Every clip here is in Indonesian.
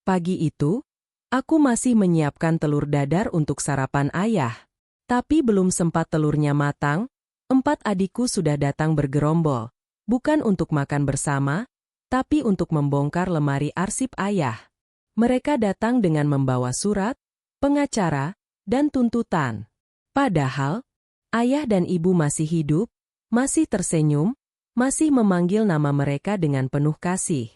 Pagi itu, aku masih menyiapkan telur dadar untuk sarapan ayah. Tapi belum sempat telurnya matang, 4 adikku sudah datang bergerombol. Bukan untuk makan bersama, tapi untuk membongkar lemari arsip ayah. Mereka datang dengan membawa surat, pengacara, dan tuntutan. Padahal, ayah dan ibu masih hidup, masih tersenyum, masih memanggil nama mereka dengan penuh kasih.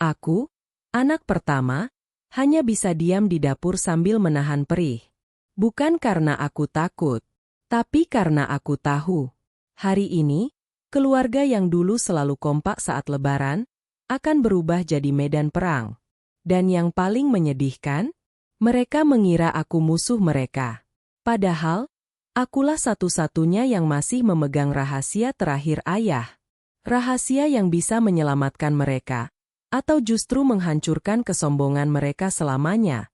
Aku, anak pertama, hanya bisa diam di dapur sambil menahan perih. Bukan karena aku takut, tapi karena aku tahu. Hari ini, keluarga yang dulu selalu kompak saat lebaran, akan berubah jadi medan perang. Dan yang paling menyedihkan, mereka mengira aku musuh mereka. Padahal, akulah satu-satunya yang masih memegang rahasia terakhir ayah. Rahasia yang bisa menyelamatkan mereka, atau justru menghancurkan kesombongan mereka selamanya.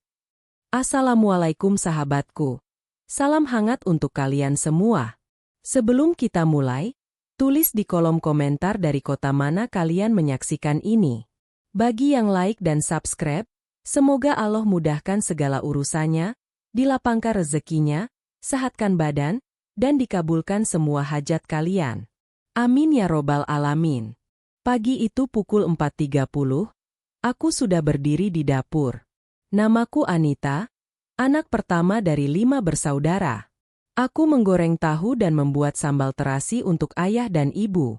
Assalamualaikum sahabatku. Salam hangat untuk kalian semua. Sebelum kita mulai, tulis di kolom komentar dari kota mana kalian menyaksikan ini. Bagi yang like dan subscribe, semoga Allah mudahkan segala urusannya, dilapangkan rezekinya, sehatkan badan, dan dikabulkan semua hajat kalian. Amin ya robbal alamin. Pagi itu pukul 4.30, aku sudah berdiri di dapur. Namaku Anita, anak pertama dari 5 bersaudara. Aku menggoreng tahu dan membuat sambal terasi untuk ayah dan ibu.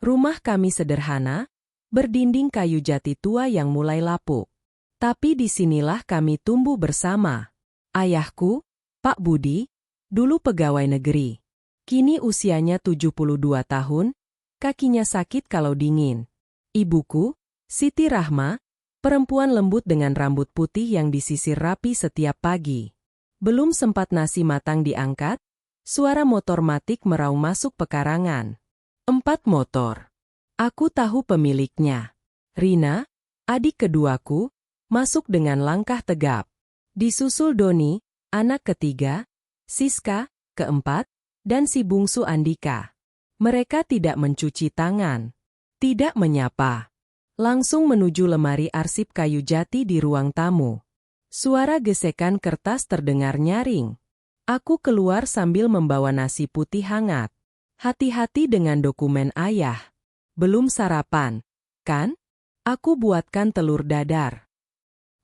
Rumah kami sederhana, berdinding kayu jati tua yang mulai lapuk. Tapi disinilah kami tumbuh bersama. Ayahku, Pak Budi, dulu pegawai negeri. Kini usianya 72 tahun, kakinya sakit kalau dingin. Ibuku, Siti Rahma, perempuan lembut dengan rambut putih yang disisir rapi setiap pagi. Belum sempat nasi matang diangkat, suara motor matik meraung masuk pekarangan. 4 motor. Aku tahu pemiliknya. Rina, adik keduaku, masuk dengan langkah tegap. Disusul Doni, anak ketiga, Siska, keempat, dan si bungsu Andika. Mereka tidak mencuci tangan, tidak menyapa. Langsung menuju lemari arsip kayu jati di ruang tamu. Suara gesekan kertas terdengar nyaring. Aku keluar sambil membawa nasi putih hangat. Hati-hati dengan dokumen ayah. Belum sarapan, kan? Aku buatkan telur dadar.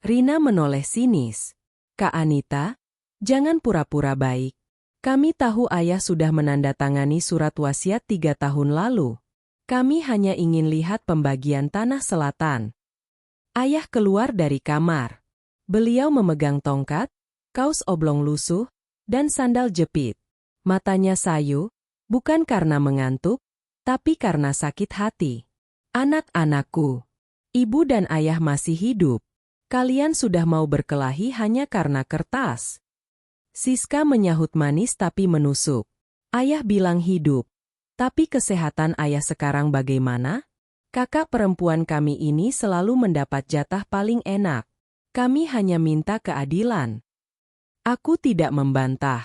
Rina menoleh sinis. Kak Anita, jangan pura-pura baik. Kami tahu ayah sudah menandatangani surat wasiat 3 tahun lalu. Kami hanya ingin lihat pembagian tanah selatan. Ayah keluar dari kamar. Beliau memegang tongkat, kaos oblong lusuh, dan sandal jepit. Matanya sayu, bukan karena mengantuk, tapi karena sakit hati. Anak-anakku, ibu dan ayah masih hidup. Kalian sudah mau berkelahi hanya karena kertas. Siska menyahut manis tapi menusuk. Ayah bilang hidup. Tapi kesehatan ayah sekarang bagaimana? Kakak perempuan kami ini selalu mendapat jatah paling enak. Kami hanya minta keadilan. Aku tidak membantah.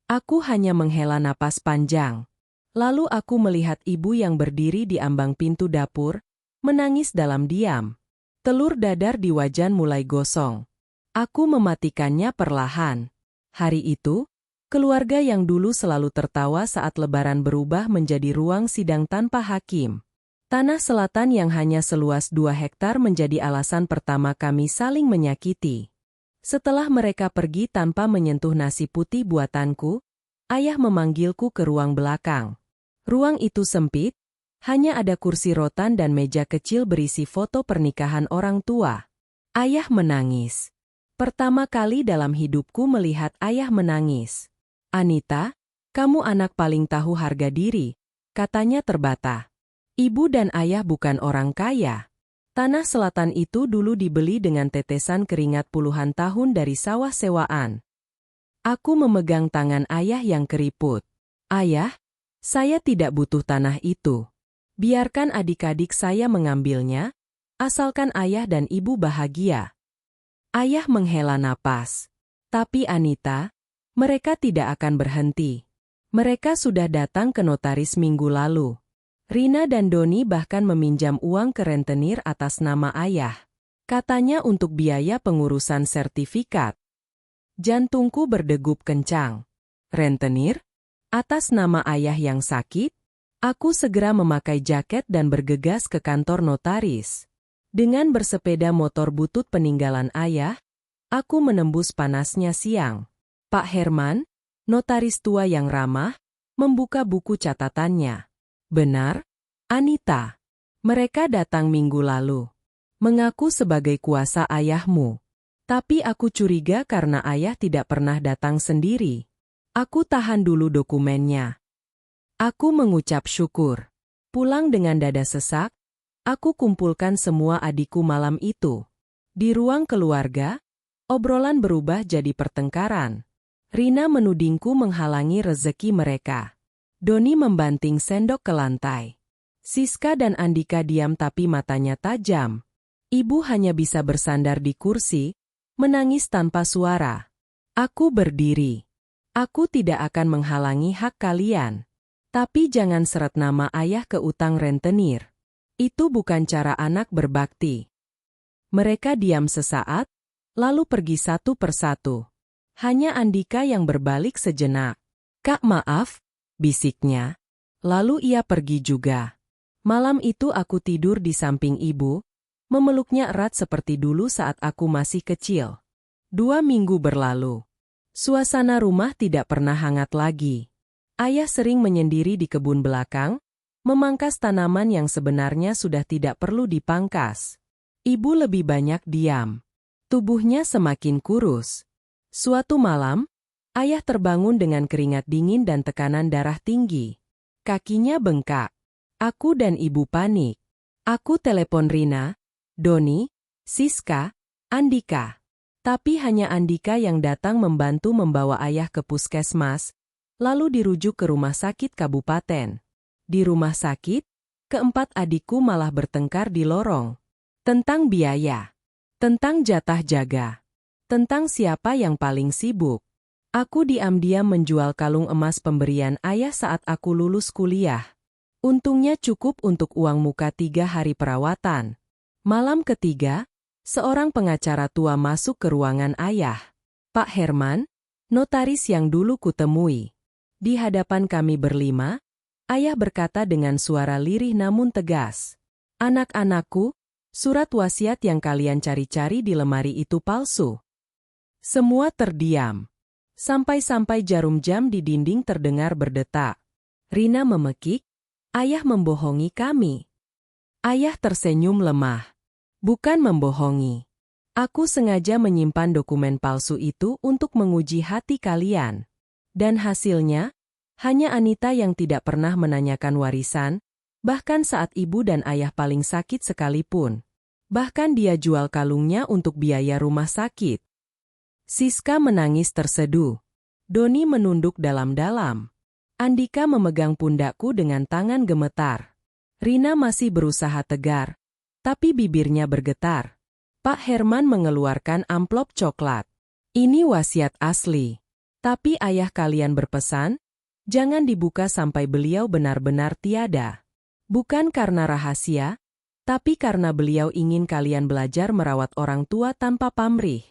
Aku hanya menghela napas panjang. Lalu aku melihat ibu yang berdiri di ambang pintu dapur, menangis dalam diam. Telur dadar di wajan mulai gosong. Aku mematikannya perlahan. Hari itu, keluarga yang dulu selalu tertawa saat lebaran berubah menjadi ruang sidang tanpa hakim. Tanah selatan yang hanya seluas 2 hektar menjadi alasan pertama kami saling menyakiti. Setelah mereka pergi tanpa menyentuh nasi putih buatanku, ayah memanggilku ke ruang belakang. Ruang itu sempit, hanya ada kursi rotan dan meja kecil berisi foto pernikahan orang tua. Ayah menangis. Pertama kali dalam hidupku melihat ayah menangis. Anita, kamu anak paling tahu harga diri, katanya terbata. Ibu dan ayah bukan orang kaya. Tanah selatan itu dulu dibeli dengan tetesan keringat puluhan tahun dari sawah sewaan. Aku memegang tangan ayah yang keriput. Ayah, saya tidak butuh tanah itu. Biarkan adik-adik saya mengambilnya, asalkan ayah dan ibu bahagia. Ayah menghela napas. Tapi Anita, mereka tidak akan berhenti. Mereka sudah datang ke notaris minggu lalu. Rina dan Doni bahkan meminjam uang ke rentenir atas nama ayah. Katanya untuk biaya pengurusan sertifikat. Jantungku berdegup kencang. Rentenir? Atas nama ayah yang sakit? Aku segera memakai jaket dan bergegas ke kantor notaris. Dengan bersepeda motor butut peninggalan ayah, aku menembus panasnya siang. Pak Herman, notaris tua yang ramah, membuka buku catatannya. Benar, Anita. Mereka datang minggu lalu. Mengaku sebagai kuasa ayahmu. Tapi aku curiga karena ayah tidak pernah datang sendiri. Aku tahan dulu dokumennya. Aku mengucap syukur. Pulang dengan dada sesak, aku kumpulkan semua adikku malam itu. Di ruang keluarga, obrolan berubah jadi pertengkaran. Rina menudingku menghalangi rezeki mereka. Doni membanting sendok ke lantai. Siska dan Andika diam tapi matanya tajam. Ibu hanya bisa bersandar di kursi, menangis tanpa suara. Aku berdiri. Aku tidak akan menghalangi hak kalian. Tapi jangan seret nama ayah ke utang rentenir. Itu bukan cara anak berbakti. Mereka diam sesaat, lalu pergi satu persatu. Hanya Andika yang berbalik sejenak. Kak maaf, bisiknya. Lalu ia pergi juga. Malam itu aku tidur di samping ibu, memeluknya erat seperti dulu saat aku masih kecil. 2 minggu berlalu. Suasana rumah tidak pernah hangat lagi. Ayah sering menyendiri di kebun belakang, memangkas tanaman yang sebenarnya sudah tidak perlu dipangkas. Ibu lebih banyak diam. Tubuhnya semakin kurus. Suatu malam, ayah terbangun dengan keringat dingin dan tekanan darah tinggi. Kakinya bengkak. Aku dan ibu panik. Aku telepon Rina, Doni, Siska, Andika. Tapi hanya Andika yang datang membantu membawa ayah ke puskesmas, lalu dirujuk ke rumah sakit kabupaten. Di rumah sakit, keempat adikku malah bertengkar di lorong. Tentang biaya, tentang jatah jaga, tentang siapa yang paling sibuk. Aku diam-diam menjual kalung emas pemberian ayah saat aku lulus kuliah. Untungnya cukup untuk uang muka 3 hari perawatan. Malam ketiga, seorang pengacara tua masuk ke ruangan ayah. Pak Herman, notaris yang dulu kutemui. Di hadapan kami berlima, ayah berkata dengan suara lirih namun tegas. Anak-anakku, surat wasiat yang kalian cari-cari di lemari itu palsu. Semua terdiam. Sampai-sampai jarum jam di dinding terdengar berdetak. Rina memekik, ayah membohongi kami. Ayah tersenyum lemah. Bukan membohongi. Aku sengaja menyimpan dokumen palsu itu untuk menguji hati kalian. Dan hasilnya, hanya Anita yang tidak pernah menanyakan warisan, bahkan saat ibu dan ayah paling sakit sekalipun. Bahkan dia jual kalungnya untuk biaya rumah sakit. Siska menangis terseduh. Doni menunduk dalam-dalam. Andika memegang pundakku dengan tangan gemetar. Rina masih berusaha tegar, tapi bibirnya bergetar. Pak Herman mengeluarkan amplop coklat. Ini wasiat asli. Tapi ayah kalian berpesan, jangan dibuka sampai beliau benar-benar tiada. Bukan karena rahasia, tapi karena beliau ingin kalian belajar merawat orang tua tanpa pamrih.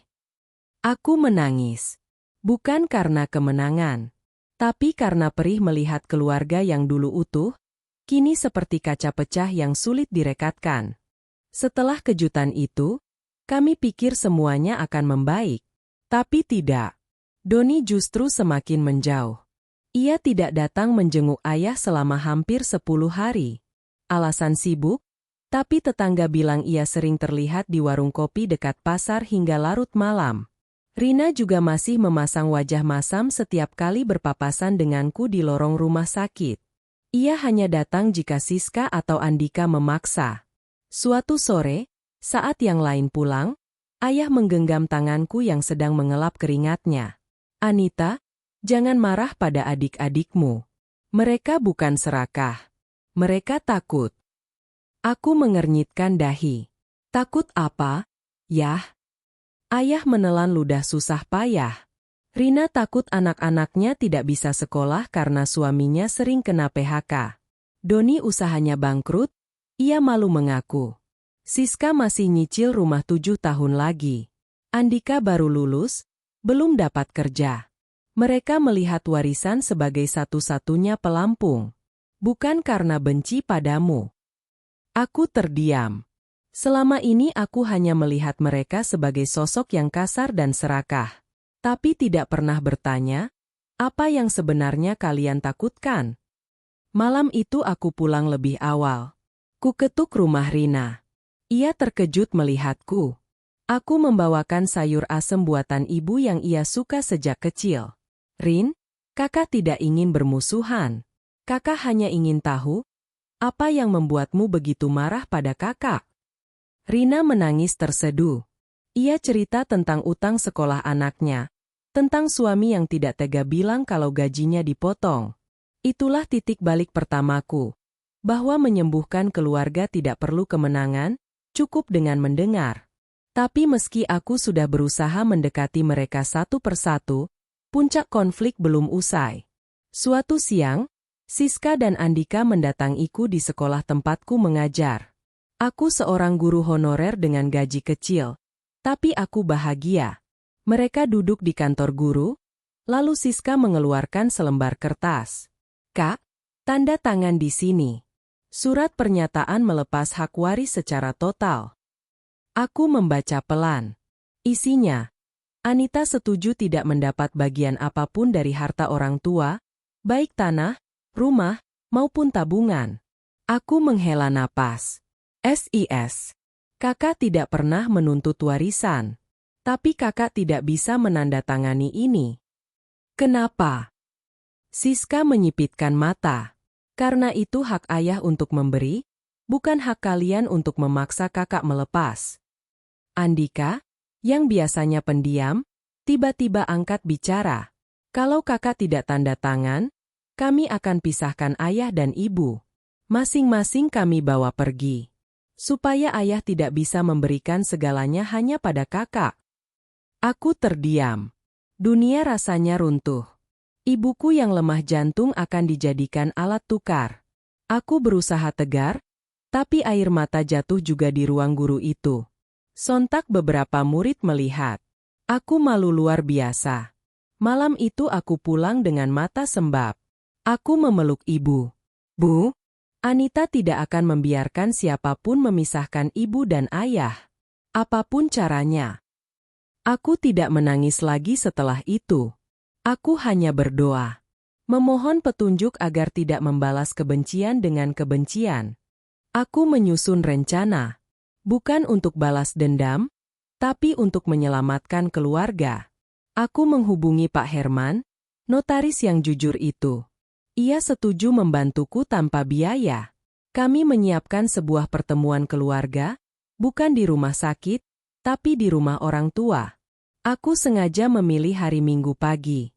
Aku menangis. Bukan karena kemenangan, tapi karena perih melihat keluarga yang dulu utuh, kini seperti kaca pecah yang sulit direkatkan. Setelah kejutan itu, kami pikir semuanya akan membaik. Tapi tidak. Doni justru semakin menjauh. Ia tidak datang menjenguk ayah selama hampir 10 hari. Alasan sibuk, tapi tetangga bilang ia sering terlihat di warung kopi dekat pasar hingga larut malam. Rina juga masih memasang wajah masam setiap kali berpapasan denganku di lorong rumah sakit. Ia hanya datang jika Siska atau Andika memaksa. Suatu sore, saat yang lain pulang, ayah menggenggam tanganku yang sedang mengelap keringatnya. Anita, jangan marah pada adik-adikmu. Mereka bukan serakah. Mereka takut. Aku mengernyitkan dahi. Takut apa, Yah? Ayah menelan ludah susah payah. Rina takut anak-anaknya tidak bisa sekolah karena suaminya sering kena PHK. Doni usahanya bangkrut. Ia malu mengaku. Siska masih nyicil rumah 7 tahun lagi. Andika baru lulus, belum dapat kerja. Mereka melihat warisan sebagai satu-satunya pelampung. Bukan karena benci padamu. Aku terdiam. Selama ini aku hanya melihat mereka sebagai sosok yang kasar dan serakah. Tapi tidak pernah bertanya, apa yang sebenarnya kalian takutkan? Malam itu aku pulang lebih awal. Ku ketuk rumah Rina. Ia terkejut melihatku. Aku membawakan sayur asem buatan ibu yang ia suka sejak kecil. Rin, kakak tidak ingin bermusuhan. Kakak hanya ingin tahu, apa yang membuatmu begitu marah pada kakak? Rina menangis terseduh. Ia cerita tentang utang sekolah anaknya, tentang suami yang tidak tega bilang kalau gajinya dipotong. Itulah titik balik pertamaku, bahwa menyembuhkan keluarga tidak perlu kemenangan, cukup dengan mendengar. Tapi meski aku sudah berusaha mendekati mereka satu persatu, puncak konflik belum usai. Suatu siang, Siska dan Andika mendatangiku di sekolah tempatku mengajar. Aku seorang guru honorer dengan gaji kecil, tapi aku bahagia. Mereka duduk di kantor guru, lalu Siska mengeluarkan selembar kertas. Kak, tanda tangan di sini. Surat pernyataan melepas hak waris secara total. Aku membaca pelan. Isinya, Anita setuju tidak mendapat bagian apapun dari harta orang tua, baik tanah, rumah, maupun tabungan. Aku menghela napas. SIS. Kakak tidak pernah menuntut warisan. Tapi kakak tidak bisa menandatangani ini. Kenapa? Siska menyipitkan mata. Karena itu hak ayah untuk memberi, bukan hak kalian untuk memaksa kakak melepas. Andika, yang biasanya pendiam, tiba-tiba angkat bicara. Kalau kakak tidak tanda tangan, kami akan pisahkan ayah dan ibu. Masing-masing kami bawa pergi. Supaya ayah tidak bisa memberikan segalanya hanya pada kakak. Aku terdiam. Dunia rasanya runtuh. Ibuku yang lemah jantung akan dijadikan alat tukar. Aku berusaha tegar, tapi air mata jatuh juga di ruang guru itu. Sontak beberapa murid melihat. Aku malu luar biasa. Malam itu aku pulang dengan mata sembab. Aku memeluk ibu. Bu, Anita tidak akan membiarkan siapapun memisahkan ibu dan ayah. Apapun caranya. Aku tidak menangis lagi setelah itu. Aku hanya berdoa. Memohon petunjuk agar tidak membalas kebencian dengan kebencian. Aku menyusun rencana. Bukan untuk balas dendam, tapi untuk menyelamatkan keluarga. Aku menghubungi Pak Herman, notaris yang jujur itu. Ia setuju membantuku tanpa biaya. Kami menyiapkan sebuah pertemuan keluarga, bukan di rumah sakit, tapi di rumah orang tua. Aku sengaja memilih hari Minggu pagi.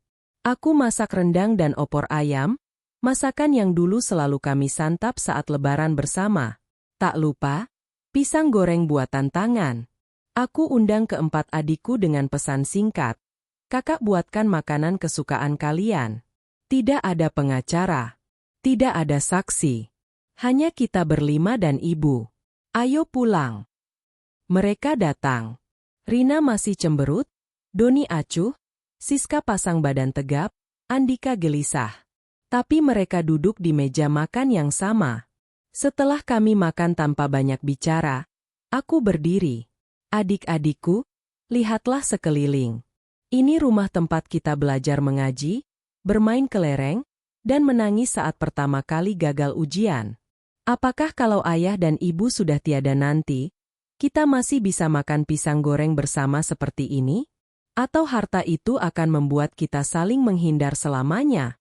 Aku masak rendang dan opor ayam, masakan yang dulu selalu kami santap saat lebaran bersama. Tak lupa, pisang goreng buatan tangan. Aku undang keempat adikku dengan pesan singkat. Kakak buatkan makanan kesukaan kalian. Tidak ada pengacara. Tidak ada saksi. Hanya kita berlima dan ibu. Ayo pulang. Mereka datang. Rina masih cemberut, Doni acuh, Siska pasang badan tegap, Andika gelisah. Tapi mereka duduk di meja makan yang sama. Setelah kami makan tanpa banyak bicara, aku berdiri. Adik-adikku, lihatlah sekeliling. Ini rumah tempat kita belajar mengaji, bermain kelereng, dan menangis saat pertama kali gagal ujian. Apakah kalau ayah dan ibu sudah tiada nanti, kita masih bisa makan pisang goreng bersama seperti ini? Atau harta itu akan membuat kita saling menghindar selamanya?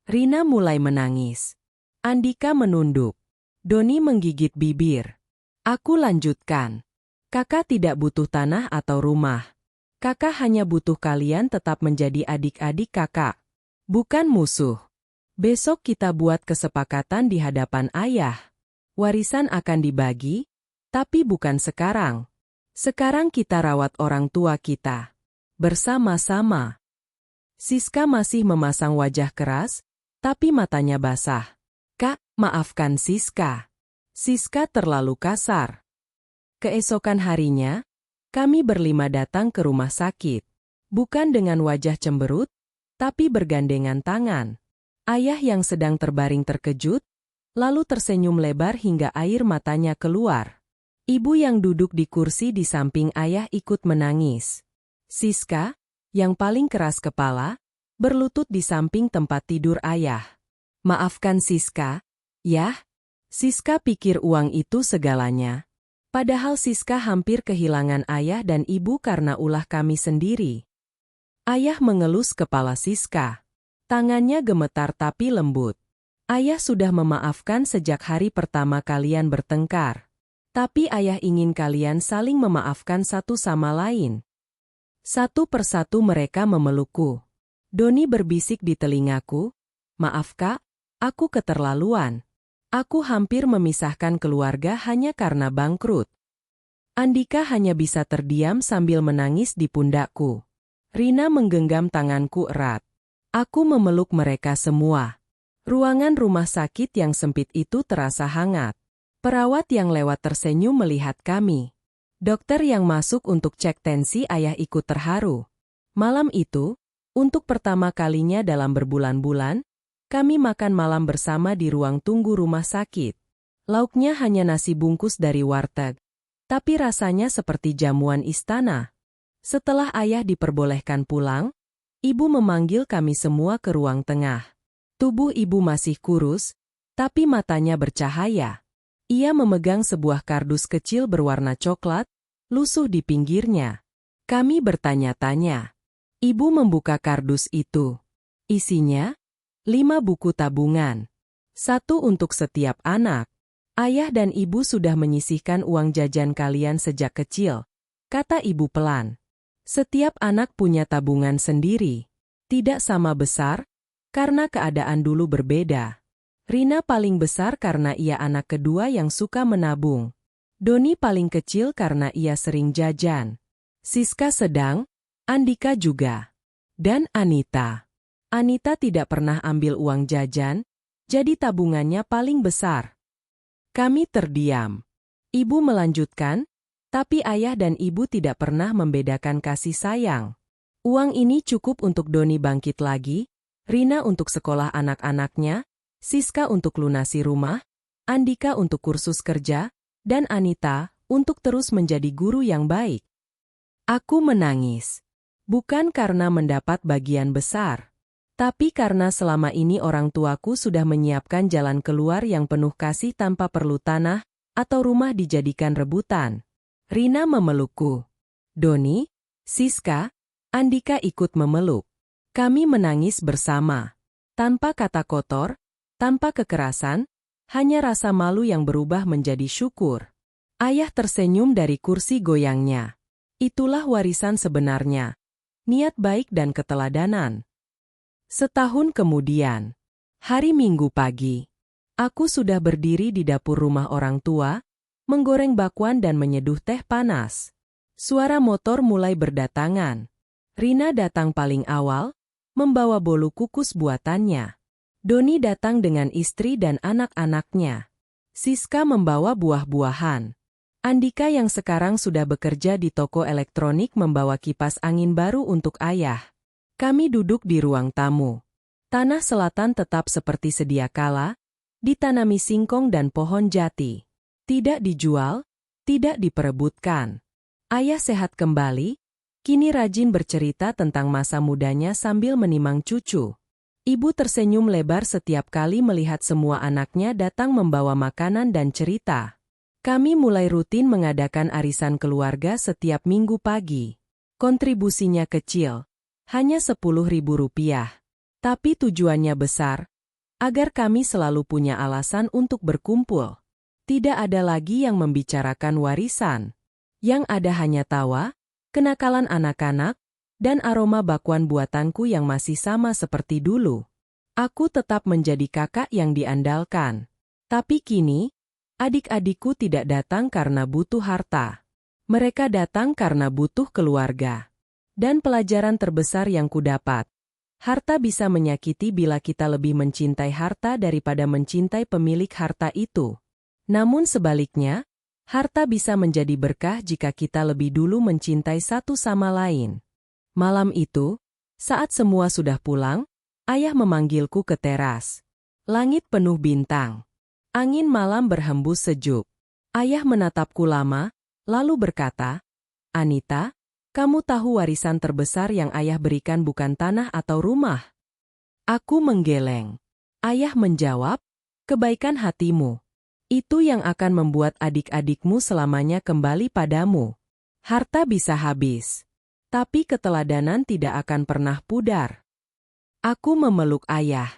Rina mulai menangis. Andika menunduk. Doni menggigit bibir. Aku lanjutkan. Kakak tidak butuh tanah atau rumah. Kakak hanya butuh kalian tetap menjadi adik-adik kakak. Bukan musuh. Besok kita buat kesepakatan di hadapan ayah. Warisan akan dibagi, tapi bukan sekarang. Sekarang kita rawat orang tua kita. Bersama-sama. Siska masih memasang wajah keras, tapi matanya basah. Kak, maafkan Siska. Siska terlalu kasar. Keesokan harinya, kami berlima datang ke rumah sakit. Bukan dengan wajah cemberut, tapi bergandengan tangan. Ayah yang sedang terbaring terkejut, lalu tersenyum lebar hingga air matanya keluar. Ibu yang duduk di kursi di samping ayah ikut menangis. Siska, yang paling keras kepala, berlutut di samping tempat tidur ayah. Maafkan Siska, yah. Siska pikir uang itu segalanya. Padahal Siska hampir kehilangan ayah dan ibu karena ulah kami sendiri. Ayah mengelus kepala Siska. Tangannya gemetar tapi lembut. Ayah sudah memaafkan sejak hari pertama kalian bertengkar. Tapi ayah ingin kalian saling memaafkan satu sama lain. Satu persatu mereka memelukku. Doni berbisik di telingaku, "Maaf Kak, aku keterlaluan. Aku hampir memisahkan keluarga hanya karena bangkrut." Andika hanya bisa terdiam sambil menangis di pundakku. Rina menggenggam tanganku erat. Aku memeluk mereka semua. Ruangan rumah sakit yang sempit itu terasa hangat. Perawat yang lewat tersenyum melihat kami. Dokter yang masuk untuk cek tensi ayah ikut terharu. Malam itu, untuk pertama kalinya dalam berbulan-bulan, kami makan malam bersama di ruang tunggu rumah sakit. Lauknya hanya nasi bungkus dari warteg, tapi rasanya seperti jamuan istana. Setelah ayah diperbolehkan pulang, ibu memanggil kami semua ke ruang tengah. Tubuh ibu masih kurus, tapi matanya bercahaya. Ia memegang sebuah kardus kecil berwarna coklat, lusuh di pinggirnya. Kami bertanya-tanya. Ibu membuka kardus itu. Isinya, 5 buku tabungan. 1 untuk setiap anak. Ayah dan ibu sudah menyisihkan uang jajan kalian sejak kecil, kata ibu pelan. Setiap anak punya tabungan sendiri. Tidak sama besar, karena keadaan dulu berbeda. Rina paling besar karena ia anak kedua yang suka menabung. Doni paling kecil karena ia sering jajan. Siska sedang, Andika juga. Dan Anita. Anita tidak pernah ambil uang jajan, jadi tabungannya paling besar. Kami terdiam. Ibu melanjutkan, tapi ayah dan ibu tidak pernah membedakan kasih sayang. Uang ini cukup untuk Doni bangkit lagi, Rina untuk sekolah anak-anaknya, Siska untuk lunasi rumah, Andika untuk kursus kerja, dan Anita untuk terus menjadi guru yang baik. Aku menangis. Bukan karena mendapat bagian besar, tapi karena selama ini orang tuaku sudah menyiapkan jalan keluar yang penuh kasih tanpa perlu tanah atau rumah dijadikan rebutan. Rina memelukku. Doni, Siska, Andika ikut memeluk. Kami menangis bersama. Tanpa kata kotor, tanpa kekerasan, hanya rasa malu yang berubah menjadi syukur. Ayah tersenyum dari kursi goyangnya. Itulah warisan sebenarnya. Niat baik dan keteladanan. Setahun kemudian, hari Minggu pagi, aku sudah berdiri di dapur rumah orang tua, menggoreng bakwan dan menyeduh teh panas. Suara motor mulai berdatangan. Rina datang paling awal, membawa bolu kukus buatannya. Doni datang dengan istri dan anak-anaknya. Siska membawa buah-buahan. Andika yang sekarang sudah bekerja di toko elektronik membawa kipas angin baru untuk ayah. Kami duduk di ruang tamu. Tanah selatan tetap seperti sedia kala, ditanami singkong dan pohon jati. Tidak dijual, tidak diperebutkan. Ayah sehat kembali, kini rajin bercerita tentang masa mudanya sambil menimang cucu. Ibu tersenyum lebar setiap kali melihat semua anaknya datang membawa makanan dan cerita. Kami mulai rutin mengadakan arisan keluarga setiap minggu pagi. Kontribusinya kecil, hanya Rp10.000. Tapi tujuannya besar, agar kami selalu punya alasan untuk berkumpul. Tidak ada lagi yang membicarakan warisan. Yang ada hanya tawa, kenakalan anak-anak, dan aroma bakwan buatanku yang masih sama seperti dulu. Aku tetap menjadi kakak yang diandalkan. Tapi kini, adik-adikku tidak datang karena butuh harta. Mereka datang karena butuh keluarga. Dan pelajaran terbesar yang kudapat, harta bisa menyakiti bila kita lebih mencintai harta daripada mencintai pemilik harta itu. Namun sebaliknya, Harta bisa menjadi berkah jika kita lebih dulu mencintai satu sama lain. Malam itu, saat semua sudah pulang, ayah memanggilku ke teras. Langit penuh bintang. Angin malam berhembus sejuk. Ayah menatapku lama, lalu berkata, "Anita, kamu tahu warisan terbesar yang ayah berikan bukan tanah atau rumah?" Aku menggeleng. Ayah menjawab, "Kebaikan hatimu. Itu yang akan membuat adik-adikmu selamanya kembali padamu. Harta bisa habis, tapi keteladanan tidak akan pernah pudar." Aku memeluk ayah.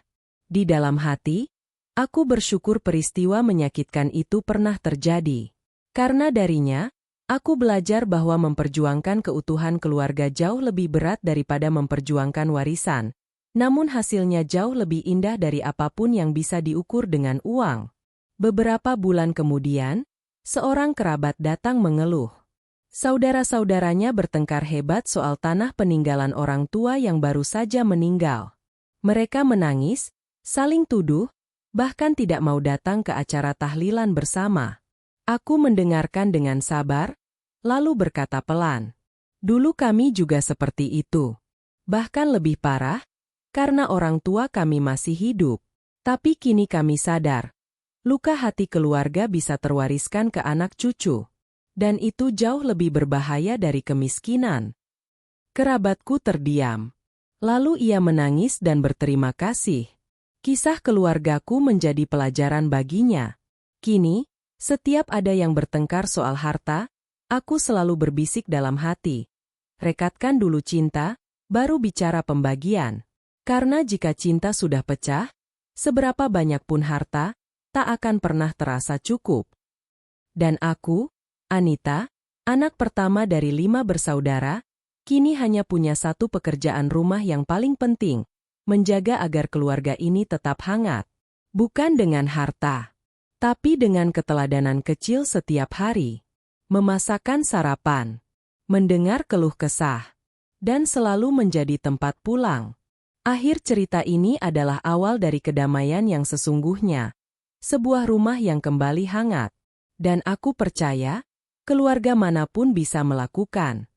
Di dalam hati, aku bersyukur peristiwa menyakitkan itu pernah terjadi. Karena darinya, aku belajar bahwa memperjuangkan keutuhan keluarga jauh lebih berat daripada memperjuangkan warisan. Namun hasilnya jauh lebih indah dari apapun yang bisa diukur dengan uang. Beberapa bulan kemudian, seorang kerabat datang mengeluh. Saudara-saudaranya bertengkar hebat soal tanah peninggalan orang tua yang baru saja meninggal. Mereka menangis, saling tuduh, bahkan tidak mau datang ke acara tahlilan bersama. Aku mendengarkan dengan sabar, lalu berkata pelan, "Dulu kami juga seperti itu. Bahkan lebih parah, karena orang tua kami masih hidup. Tapi kini kami sadar, luka hati keluarga bisa terwariskan ke anak cucu. Dan itu jauh lebih berbahaya dari kemiskinan." Kerabatku terdiam. Lalu ia menangis dan berterima kasih. Kisah keluargaku menjadi pelajaran baginya. Kini, setiap ada yang bertengkar soal harta, aku selalu berbisik dalam hati. Rekatkan dulu cinta, baru bicara pembagian. Karena jika cinta sudah pecah, seberapa banyak pun harta, tak akan pernah terasa cukup. Dan aku, Anita, anak pertama dari 5 bersaudara, kini hanya punya satu pekerjaan rumah yang paling penting, menjaga agar keluarga ini tetap hangat. Bukan dengan harta, tapi dengan keteladanan kecil setiap hari. Memasakkan sarapan, mendengar keluh kesah, dan selalu menjadi tempat pulang. Akhir cerita ini adalah awal dari kedamaian yang sesungguhnya. Sebuah rumah yang kembali hangat. Dan aku percaya, keluarga manapun bisa melakukan.